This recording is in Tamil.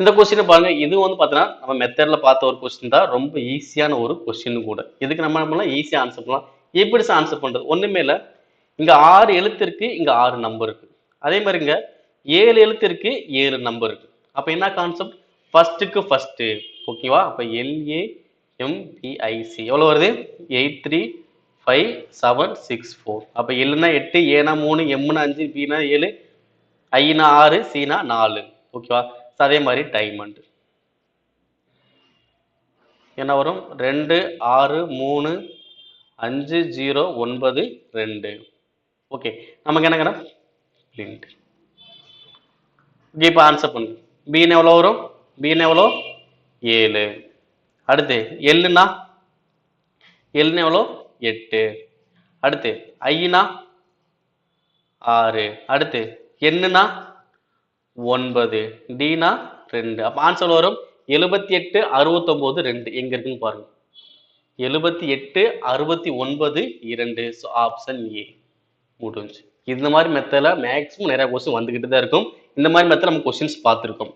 இந்த கொஸ்டின் பாருங்க, இது வந்து பார்த்தீங்கன்னா நம்ம மெத்தட்ல பார்த்த ஒரு கொஸ்டின் தான். ரொம்ப ஈஸியான ஒரு கொஸ்டின் கூட. இதுக்கு நம்ம என்ன பண்ணலாம், ஈஸியா ஆன்சர் பண்ணலாம். எப்படி சார் ஆன்சர் பண்றது? ஒண்ணுமே இல்ல. இங்க 6 எழுத்து இருக்கு, இங்க 6 நம்பர் இருக்கு. அதே மாதிரி இங்க 7 எழுத்து இருக்கு, 7 நம்பர் இருக்கு. அப்ப என்ன கான்செப்ட்? ஃபர்ஸ்ட்க்கு ஃபர்ஸ்ட். ஓகேவா? அப்ப LAMBIC எவ்வளவு வருது? 835764. அப்ப L னா 8, A னா 3, M னா 5, B னா 7, I னா 6, C னா 4. ஓகேவா? அதே மாதிரி டைமண்ட் என்ன வரும்? 2 6 3 5 0 9 2. ஓகே, நமக்கு என்ன பிளிண்ட். இப்போ ஆன்சர் பண்ணு. B எவ்வளோ வரும்? B எவ்வளோ? 7. அடுத்து L னா எவ்வளோ? 8. அடுத்து I னா 6. அடுத்து N னா 9. D னா 2. அப்ப ஆன்சர் வரும் 78 69 2. எங்க இருக்குன்னு பாருங்க. 78 69 2. ஸோ ஆப்ஷன் ஏ முடிஞ்சு. இந்த மாதிரி மெத்தட்ல மேக்ஸிமம் நிறைய கொஸ்டின் வந்துகிட்டு தான் இருக்கும். இந்த மாதிரி மெத்தட் நம்ம கொஸ்டின்ஸ் பார்த்துருக்கோம்.